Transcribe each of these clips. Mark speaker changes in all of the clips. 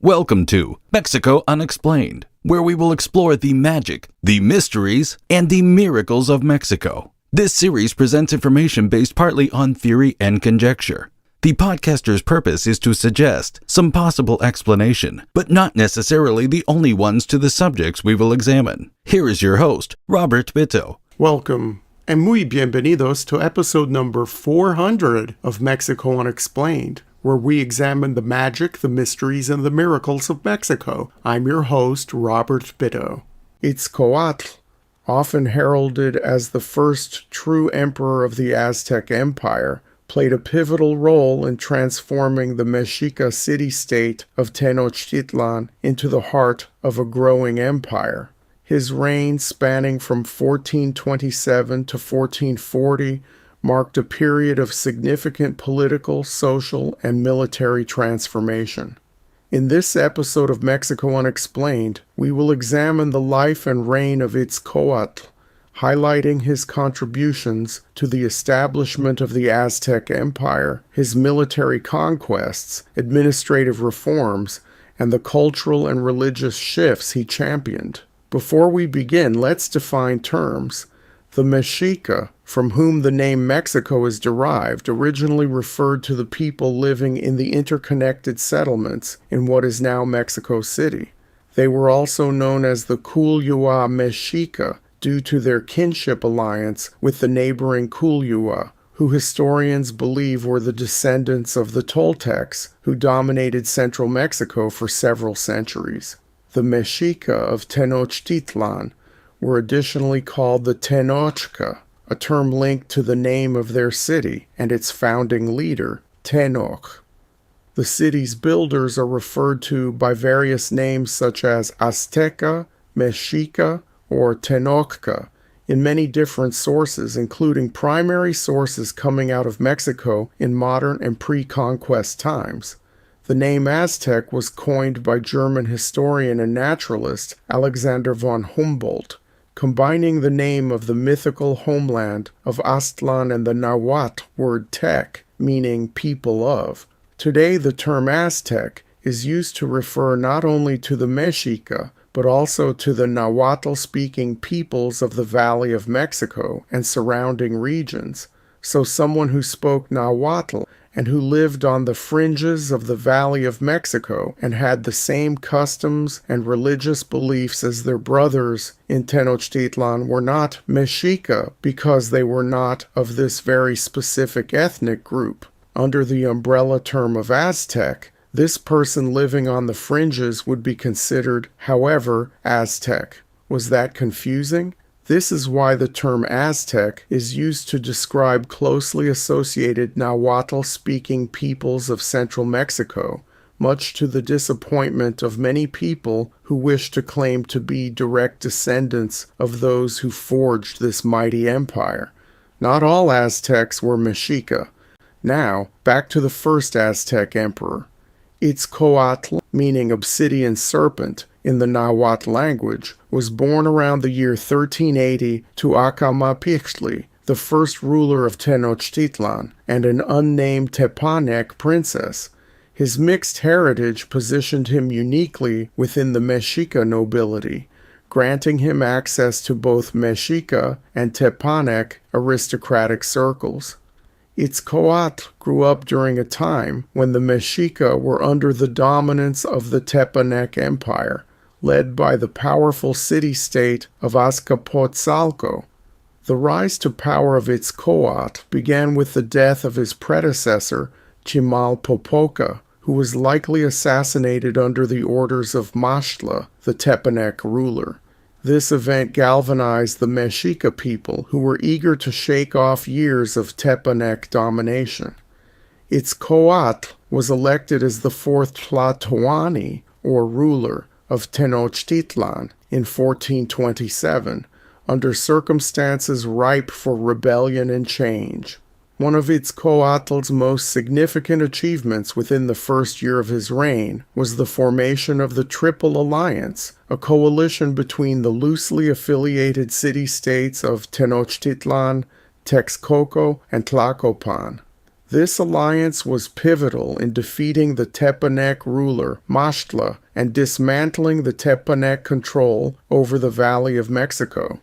Speaker 1: Welcome to Mexico Unexplained, where we will explore the magic, the mysteries, and the miracles of Mexico. This series presents information based partly on theory and conjecture. The podcaster's purpose is to suggest some possible explanation, but not necessarily the only ones to the subjects we will examine. Here is your host, Robert Bitto.
Speaker 2: Welcome, and muy bienvenidos to episode number 400 of Mexico Unexplained, where we examine the magic, the mysteries, and the miracles of Mexico. I'm your host, Robert Bitto. Itzcoatl, often heralded as the first true emperor of the Aztec Empire, played a pivotal role in transforming the Mexica city-state of Tenochtitlan into the heart of a growing empire. His reign, spanning from 1427 to 1440, marked a period of significant political, social, and military transformation. In this episode of Mexico Unexplained, we will examine the life and reign of Itzcoatl, highlighting his contributions to the establishment of the Aztec Empire, his military conquests, administrative reforms, and the cultural and religious shifts he championed. Before we begin, let's define terms. The Mexica, from whom the name Mexico is derived, originally referred to the people living in the interconnected settlements in what is now Mexico City. They were also known as the Culua Mexica due to their kinship alliance with the neighboring Culua, who historians believe were the descendants of the Toltecs, who dominated central Mexico for several centuries. The Mexica of Tenochtitlan were additionally called the Tenochca, a term linked to the name of their city and its founding leader, Tenoch. The city's builders are referred to by various names such as Azteca, Mexica, or Tenochca in many different sources, including primary sources coming out of Mexico in modern and pre-conquest times. The name Aztec was coined by German historian and naturalist Alexander von Humboldt, combining the name of the mythical homeland of Aztlan and the Nahuatl word tec, meaning people of. Today, the term Aztec is used to refer not only to the Mexica, but also to the Nahuatl-speaking peoples of the Valley of Mexico and surrounding regions. So someone who spoke Nahuatl and who lived on the fringes of the Valley of Mexico and had the same customs and religious beliefs as their brothers in Tenochtitlan were not Mexica because they were not of this very specific ethnic group. Under the umbrella term of Aztec, this person living on the fringes would be considered, however, Aztec. Was that confusing? This is why the term Aztec is used to describe closely associated Nahuatl-speaking peoples of central Mexico, much to the disappointment of many people who wish to claim to be direct descendants of those who forged this mighty empire. Not all Aztecs were Mexica. Now, back to the first Aztec emperor. Itzcoatl, meaning obsidian serpent in the Nahuatl language, was born around the year 1380 to Acamapixtli, the first ruler of Tenochtitlan, and an unnamed Tepanec princess. His mixed heritage positioned him uniquely within the Mexica nobility, granting him access to both Mexica and Tepanec aristocratic circles. Itzcoatl grew up during a time when the Mexica were under the dominance of the Tepanec Empire, led by the powerful city-state of Azcapotzalco. The rise to power of Itzcoatl began with the death of his predecessor, Chimalpopoca, who was likely assassinated under the orders of Maxtla, the Tepanec ruler. This event galvanized the Mexica people, who were eager to shake off years of Tepanec domination. Itzcoatl was elected as the fourth Tlatoani, or ruler, of Tenochtitlan in 1427, under circumstances ripe for rebellion and change. One of Itzcoatl's most significant achievements within the first year of his reign was the formation of the Triple Alliance, a coalition between the loosely affiliated city-states of Tenochtitlan, Texcoco, and Tlacopan. This alliance was pivotal in defeating the Tepanec ruler, Maxtla, and dismantling the Tepanec control over the Valley of Mexico.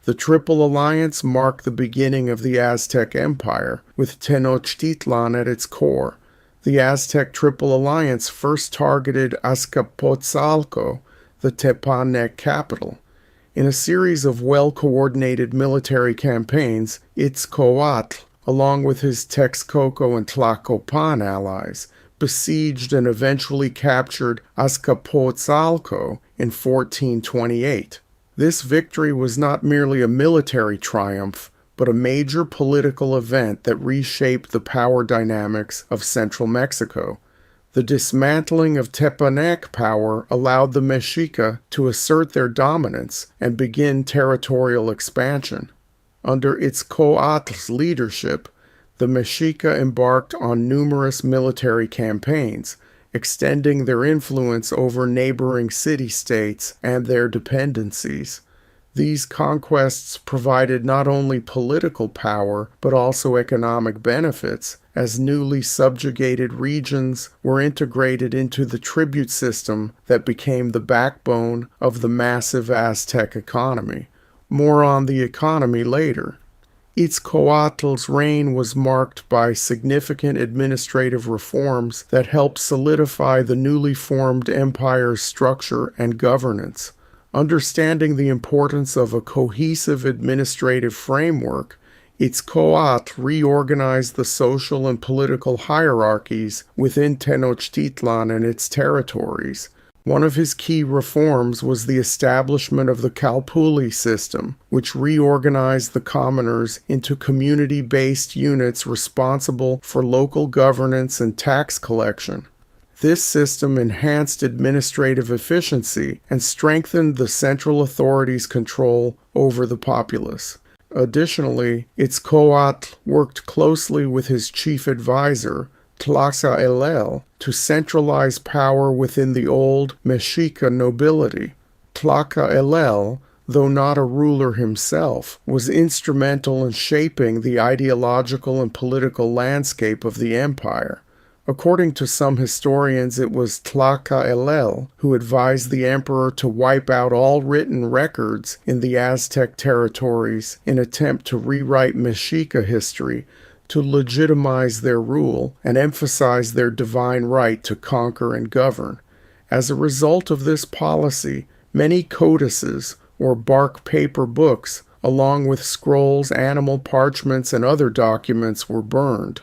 Speaker 2: The Triple Alliance marked the beginning of the Aztec Empire, with Tenochtitlan at its core. The Aztec Triple Alliance first targeted Azcapotzalco, the Tepanec capital. In a series of well-coordinated military campaigns, Itzcoatl, along with his Texcoco and Tlacopan allies, besieged and eventually captured Azcapotzalco in 1428. This victory was not merely a military triumph, but a major political event that reshaped the power dynamics of central Mexico. The dismantling of Tepanec power allowed the Mexica to assert their dominance and begin territorial expansion. Under Itzcoatl's leadership, the Mexica embarked on numerous military campaigns, extending their influence over neighboring city-states and their dependencies. These conquests provided not only political power, but also economic benefits, as newly subjugated regions were integrated into the tribute system that became the backbone of the massive Aztec economy. More on the economy later. Itzcoatl's reign was marked by significant administrative reforms that helped solidify the newly formed empire's structure and governance. Understanding the importance of a cohesive administrative framework, Itzcoatl reorganized the social and political hierarchies within Tenochtitlan and its territories. One of his key reforms was the establishment of the Calpulli system, which reorganized the commoners into community-based units responsible for local governance and tax collection. This system enhanced administrative efficiency and strengthened the central authority's control over the populace. Additionally, Itzcoatl worked closely with his chief advisor, Tlaxcalel, to centralize power within the old Mexica nobility. Tlaxcalel, though not a ruler himself, was instrumental in shaping the ideological and political landscape of the empire. According to some historians, it was Tlaxcalel who advised the emperor to wipe out all written records in the Aztec territories in an attempt to rewrite Mexica history, to legitimize their rule and emphasize their divine right to conquer and govern. As a result of this policy, many codices, or bark paper books, along with scrolls, animal parchments, and other documents, were burned.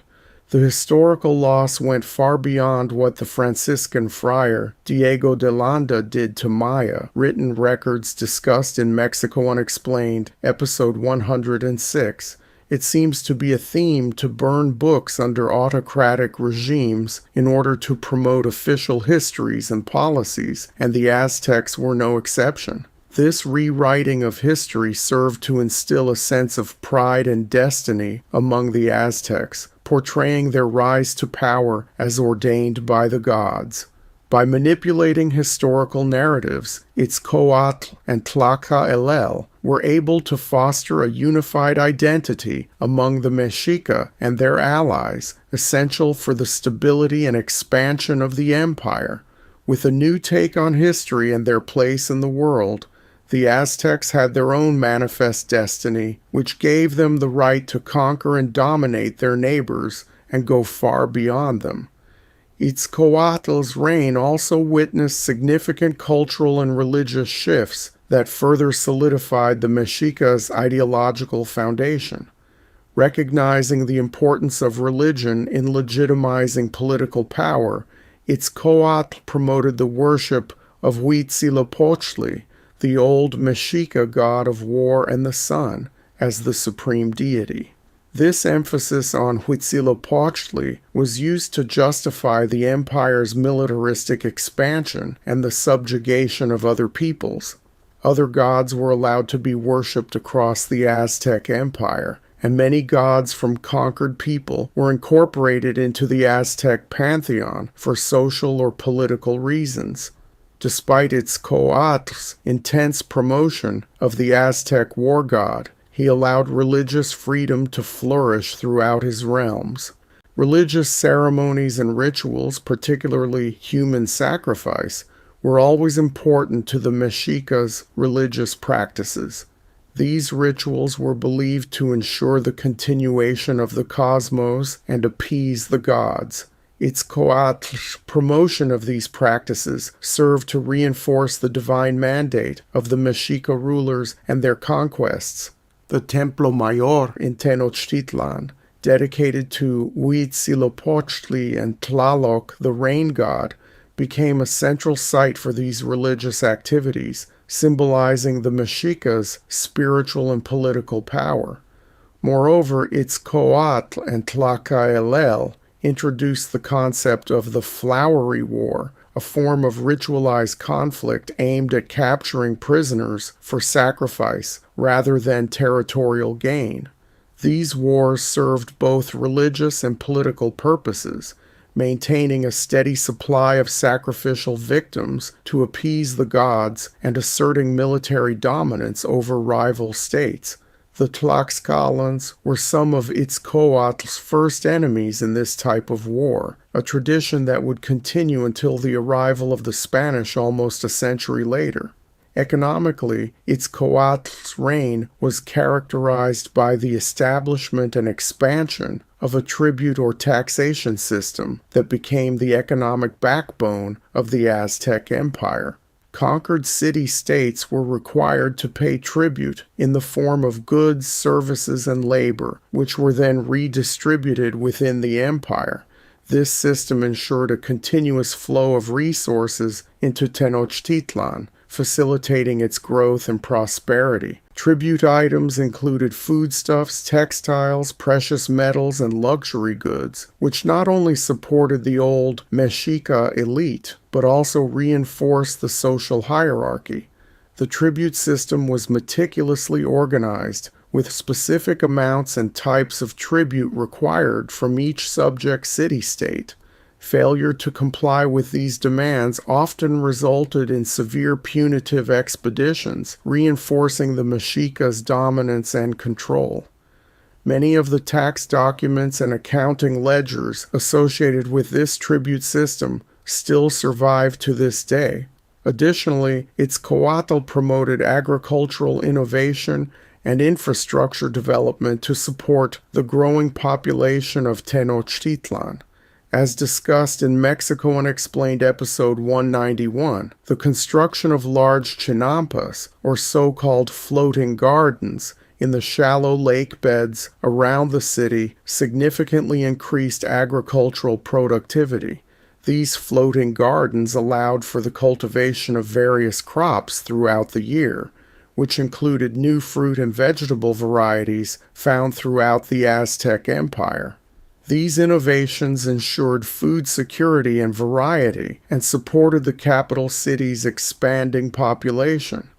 Speaker 2: The historical loss went far beyond what the Franciscan friar Diego de Landa did to Maya written records discussed in Mexico Unexplained, episode 106. It seems to be a theme to burn books under autocratic regimes in order to promote official histories and policies, and the Aztecs were no exception. This rewriting of history served to instill a sense of pride and destiny among the Aztecs, portraying their rise to power as ordained by the gods. By manipulating historical narratives, Itzcoatl and Tlaxcalel were able to foster a unified identity among the Mexica and their allies, essential for the stability and expansion of the empire. With a new take on history and their place in the world, the Aztecs had their own manifest destiny, which gave them the right to conquer and dominate their neighbors and go far beyond them. Itzcoatl's reign also witnessed significant cultural and religious shifts that further solidified the Mexica's ideological foundation. Recognizing the importance of religion in legitimizing political power, Itzcoatl promoted the worship of Huitzilopochtli, the old Mexica god of war and the sun, as the supreme deity. This emphasis on Huitzilopochtli was used to justify the empire's militaristic expansion and the subjugation of other peoples. Other gods were allowed to be worshipped across the Aztec Empire, and many gods from conquered people were incorporated into the Aztec pantheon for social or political reasons. Despite Itzcoatl's intense promotion of the Aztec war god, he allowed religious freedom to flourish throughout his realms. Religious ceremonies and rituals, particularly human sacrifice, were always important to the Mexicas' religious practices. These rituals were believed to ensure the continuation of the cosmos and appease the gods. Itzcoatl's promotion of these practices served to reinforce the divine mandate of the Mexica rulers and their conquests. The Templo Mayor in Tenochtitlan, dedicated to Huitzilopochtli and Tlaloc, the rain god, became a central site for these religious activities, symbolizing the Mexicas' spiritual and political power. Moreover, Itzcoatl and Tlacaelel introduced the concept of the Flowery War, a form of ritualized conflict aimed at capturing prisoners for sacrifice rather than territorial gain. These wars served both religious and political purposes, maintaining a steady supply of sacrificial victims to appease the gods and asserting military dominance over rival states. The Tlaxcalans were some of Itzcoatl's first enemies in this type of war, a tradition that would continue until the arrival of the Spanish almost a century later. Economically, Itzcoatl's reign was characterized by the establishment and expansion of a tribute or taxation system that became the economic backbone of the Aztec Empire. Conquered city-states were required to pay tribute in the form of goods, services, and labor, which were then redistributed within the empire. This system ensured a continuous flow of resources into Tenochtitlan, facilitating its growth and prosperity. Tribute items included foodstuffs, textiles, precious metals, and luxury goods, which not only supported the old Mexica elite, but also reinforced the social hierarchy. The tribute system was meticulously organized, with specific amounts and types of tribute required from each subject city-state. Failure to comply with these demands often resulted in severe punitive expeditions, reinforcing the Mexicas' dominance and control. Many of the tax documents and accounting ledgers associated with this tribute system still survive to this day. Additionally, Itzcoatl promoted agricultural innovation and infrastructure development to support the growing population of Tenochtitlan. As discussed in Mexico Unexplained episode 191, the construction of large chinampas, or so-called floating gardens, in the shallow lake beds around the city significantly increased agricultural productivity. These floating gardens allowed for the cultivation of various crops throughout the year, which included new fruit and vegetable varieties found throughout the Aztec Empire. These innovations ensured food security and variety and supported the capital city's expanding population.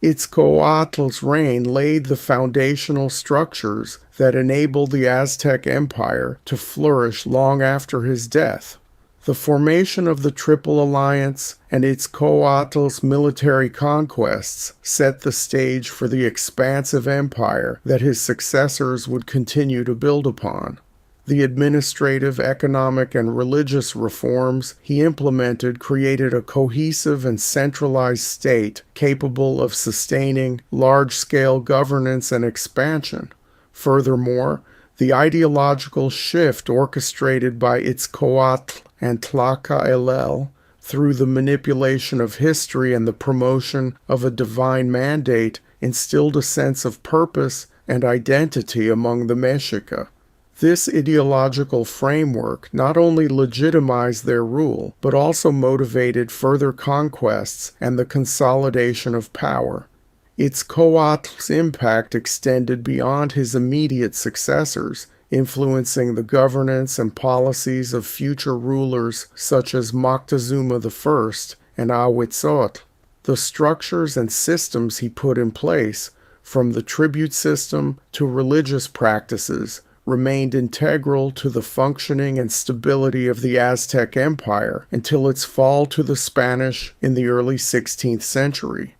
Speaker 2: Itzcoatl's reign laid the foundational structures that enabled the Aztec Empire to flourish long after his death. The formation of the Triple Alliance and Itzcoatl's military conquests set the stage for the expansive empire that his successors would continue to build upon. The administrative, economic, and religious reforms he implemented created a cohesive and centralized state capable of sustaining large-scale governance and expansion. Furthermore, the ideological shift orchestrated by Itzcoatl and Tlacaelel through the manipulation of history and the promotion of a divine mandate instilled a sense of purpose and identity among the Mexica. This ideological framework not only legitimized their rule, but also motivated further conquests and the consolidation of power. Itzcoatl's impact extended beyond his immediate successors, influencing the governance and policies of future rulers such as Moctezuma I and Itzcoatl. The structures and systems he put in place, from the tribute system to religious practices, remained integral to the functioning and stability of the Aztec Empire until its fall to the Spanish in the early 16th century.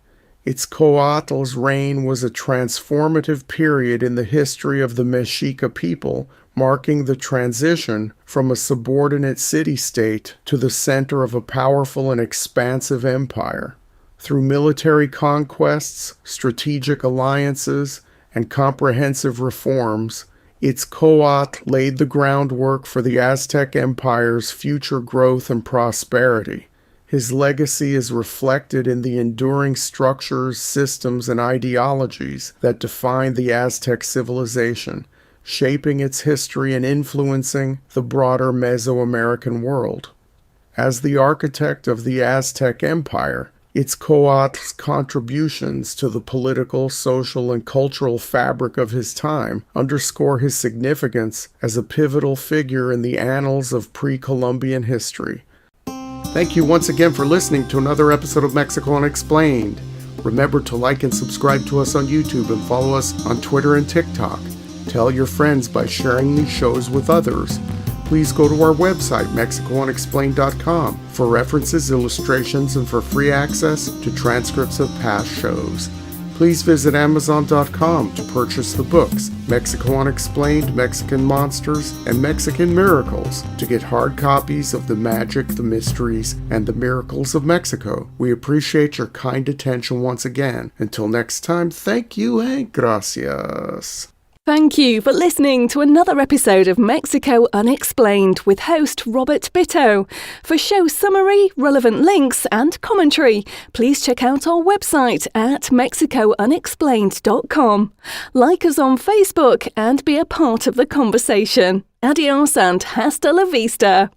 Speaker 2: Itzcoatl's reign was a transformative period in the history of the Mexica people, marking the transition from a subordinate city-state to the center of a powerful and expansive empire. Through military conquests, strategic alliances, and comprehensive reforms, Itzcoatl laid the groundwork for the Aztec Empire's future growth and prosperity. His legacy is reflected in the enduring structures, systems, and ideologies that define the Aztec civilization, shaping its history and influencing the broader Mesoamerican world. As the architect of the Aztec Empire, Itzcoatl's contributions to the political, social, and cultural fabric of his time underscore his significance as a pivotal figure in the annals of pre-Columbian history. Thank you once again for listening to another episode of Mexico Unexplained. Remember to like and subscribe to us on YouTube and follow us on Twitter and TikTok. Tell your friends by sharing these shows with others. Please go to our website, MexicoUnexplained.com, for references, illustrations, and for free access to transcripts of past shows. Please visit Amazon.com to purchase the books Mexico Unexplained, Mexican Monsters, and Mexican Miracles to get hard copies of the magic, the mysteries, and the miracles of Mexico. We appreciate your kind attention once again. Until next time, thank you and gracias.
Speaker 3: Thank you for listening to another episode of Mexico Unexplained with host Robert Bitto. For show summary, relevant links and commentary, please check out our website at mexicounexplained.com. Like us on Facebook and be a part of the conversation. Adios and hasta la vista.